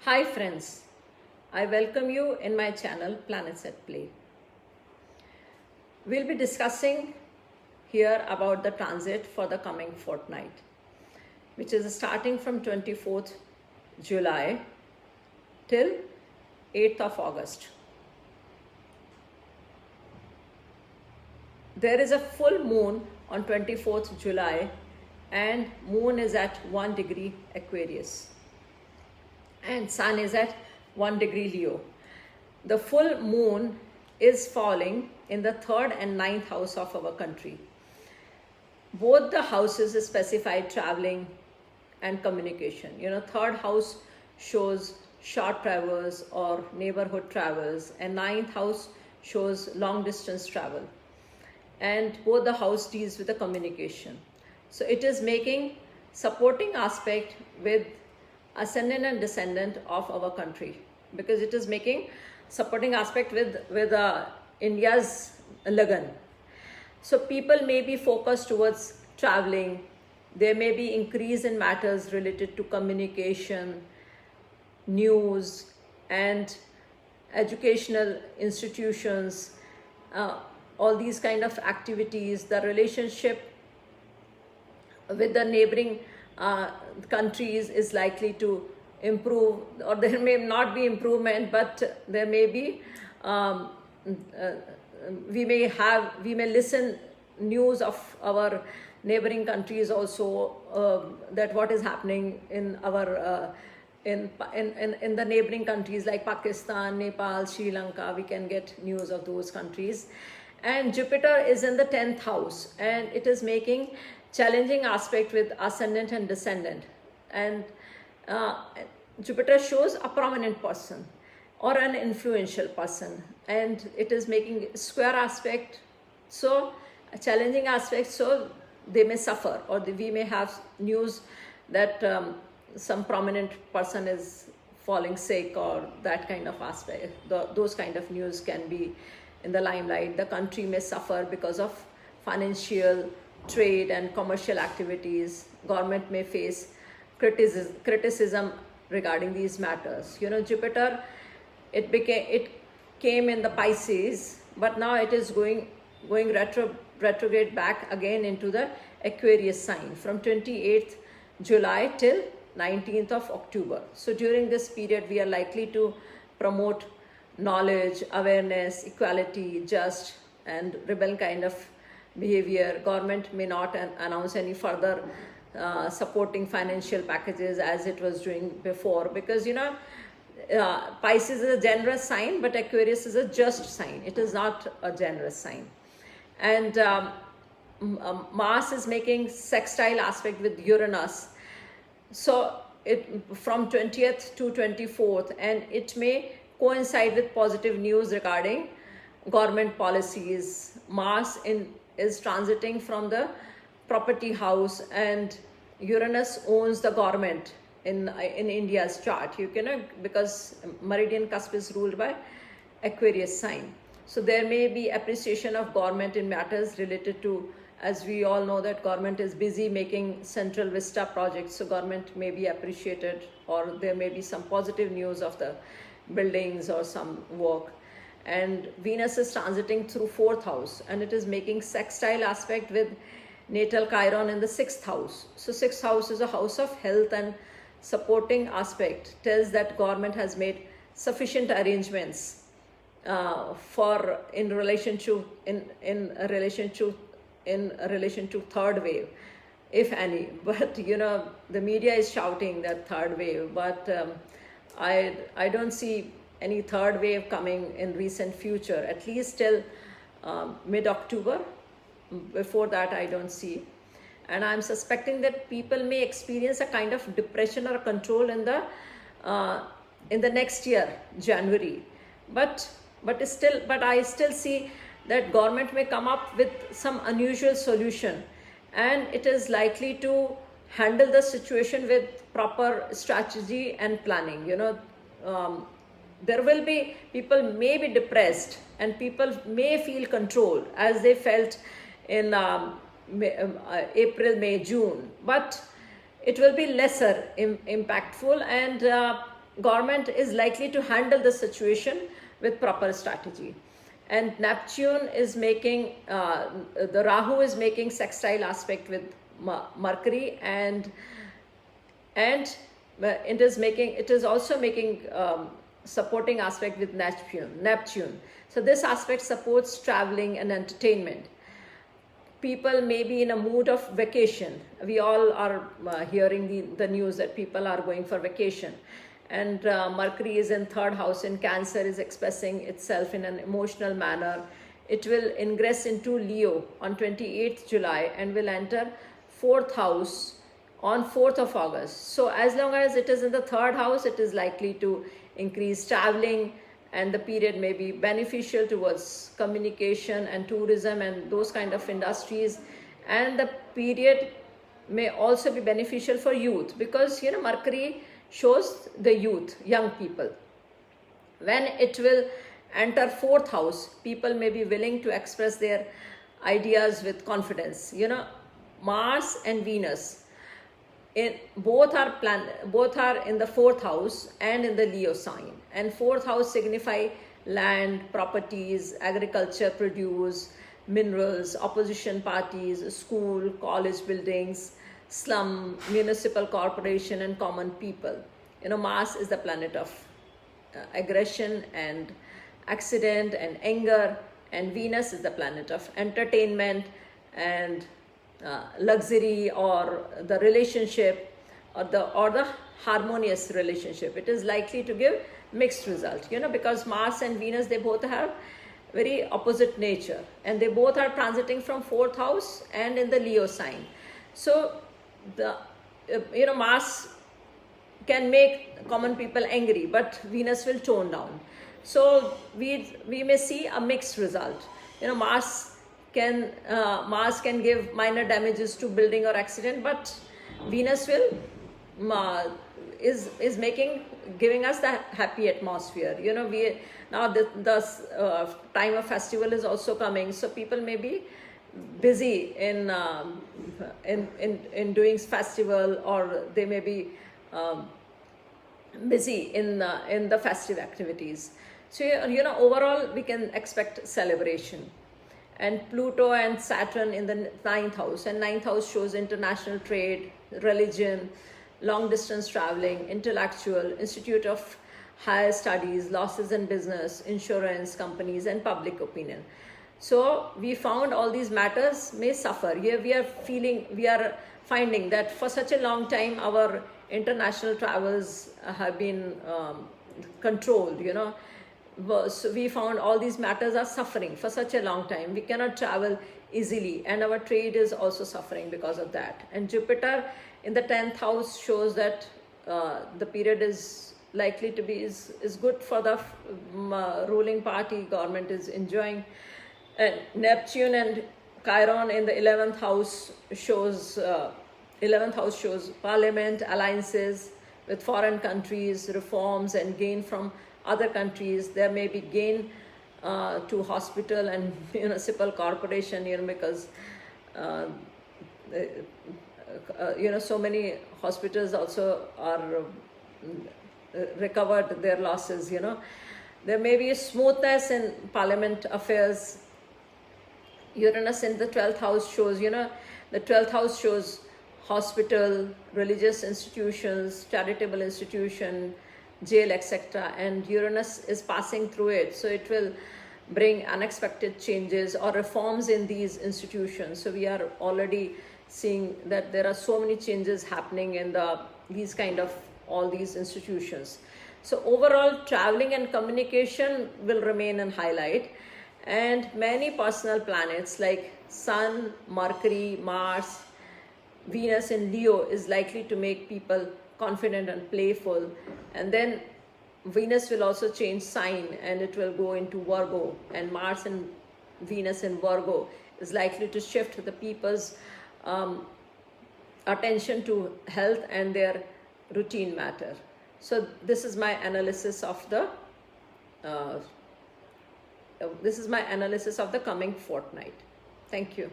Hi friends, I welcome you in my channel Planets at Play. We'll be discussing here about the transit for the coming fortnight, which is starting from 24th July till 8th of August. There is a full moon on 24th July and moon is at 1 degree Aquarius and sun is at 1 degree Leo. The full moon is falling in the 3rd and 9th house of our country. Both the houses specify traveling and communication. 3rd house shows short travels or neighborhood travels, and 9th house shows long distance travel. And both the house deals with the communication. So it is making supporting aspect with ascendant and descendant of our country, because it is making supporting aspect with India's Lagan. So people may be focused towards traveling. There may be increase in matters related to communication, news, and educational institutions. All these kind of activities, the relationship with the neighboring countries is likely to improve, or there may not be improvement, but there may be we may listen news of our neighboring countries also, that what is happening in our in the neighboring countries like Pakistan, Nepal, Sri Lanka. We can get news of those countries. And Jupiter is in the 10th house, and it is making challenging aspect with ascendant and descendant. And Jupiter shows a prominent person or an influential person, and it is making square aspect, so a challenging aspect, so they may suffer, or we may have news that some prominent person is falling sick, or that kind of aspect. Those kind of news can be in the limelight. The country may suffer because of financial, trade and commercial activities. Government may face criticism regarding these matters. Jupiter, it came in the Pisces, but now it is going retrograde back again into the Aquarius sign from 28th July till 19th of October. So during this period, we are likely to promote knowledge, awareness, equality, just and rebel kind of behavior. Government may not announce any further supporting financial packages as it was doing before, because Pisces is a generous sign, but Aquarius is a just sign. It is not a generous sign. And Mars is making sextile aspect with Uranus, so it from 20th to 24th, and it may coincide with positive news regarding government policies. Mars is transiting from the property house, and Uranus owns the government in India's chart. Because meridian cusp is ruled by Aquarius sign. So there may be appreciation of government in matters related to, as we all know, that government is busy making Central Vista projects. So government may be appreciated, or there may be some positive news of the buildings or some work. And Venus is transiting through 4th house, and it is making sextile aspect with natal Chiron in the 6th house. So 6th house is a house of health, and supporting aspect tells that government has made sufficient arrangements for in relation to third wave, if any. But the media is shouting that third wave, but I don't see any third wave coming in recent future, at least till mid-October. Before that, I don't see. And I'm suspecting that people may experience a kind of depression or control in the next year, January. But I still see that government may come up with some unusual solution, and it is likely to handle the situation with proper strategy and planning. There will be, people may be depressed, and people may feel controlled as they felt in April, May, June, but it will be lesser impactful, and government is likely to handle the situation with proper strategy. And Neptune is making, the Rahu is making sextile aspect with Mercury, and it is also making supporting aspect with Neptune. So this aspect supports traveling and entertainment. People may be in a mood of vacation. We all are hearing the news that people are going for vacation. And Mercury is in third house in Cancer, is expressing itself in an emotional manner. It will ingress into Leo on 28th July and will enter fourth house on 4th of August. So as long as it is in the third house, it is likely to increase traveling, and the period may be beneficial towards communication and tourism and those kind of industries. And the period may also be beneficial for youth, because Mercury shows the youth, young people. When it will enter fourth house, people may be willing to express their ideas with confidence. Mars and Venus, both are in the fourth house and in the Leo sign. And fourth house signify land, properties, agriculture, produce, minerals, opposition parties, school, college buildings, slum, municipal corporation, and common people. Mars is the planet of aggression and accident and anger, and Venus is the planet of entertainment and luxury, or the relationship, or the harmonious relationship. It is likely to give mixed result, because Mars and Venus, they both have very opposite nature, and they both are transiting from fourth house and in the Leo sign. So the Mars can make common people angry, but Venus will tone down. So we may see a mixed result. Mars can give minor damages to building or accident, but Venus will is giving us the happy atmosphere. Now the time of festival is also coming, so people may be busy in doing festival, or they may be busy in the festive activities. So overall we can expect celebration. And Pluto and Saturn in the ninth house, and ninth house shows international trade, religion, long distance traveling, intellectual, institute of higher studies, losses in business, insurance companies, and public opinion. So we found all these matters may suffer. Here we are finding that for such a long time our international travels have been controlled. So we found all these matters are suffering for such a long time. We cannot travel easily, and our trade is also suffering because of that. And Jupiter in the 10th house shows that the period is likely to be is good for the ruling party. Government is enjoying. And Neptune and Chiron in the 11th house shows parliament, alliances with foreign countries, reforms, and gain from other countries. There may be gain to hospital and municipal corporation, because so many hospitals also are recovered their losses. There may be a smoothness in parliament affairs. Uranus in the 12th house shows, the 12th house shows hospital, religious institutions, charitable institution, jail, etc. And Uranus is passing through it, so it will bring unexpected changes or reforms in these institutions. So we are already seeing that there are so many changes happening in all these institutions. So overall, traveling and communication will remain in highlight, and many personal planets like Sun, Mercury, Mars, Venus in Leo is likely to make people confident and playful. And then Venus will also change sign, and it will go into Virgo, and Mars and Venus in Virgo is likely to shift the people's attention to health and their routine matter. So this is my analysis of the coming fortnight. Thank you.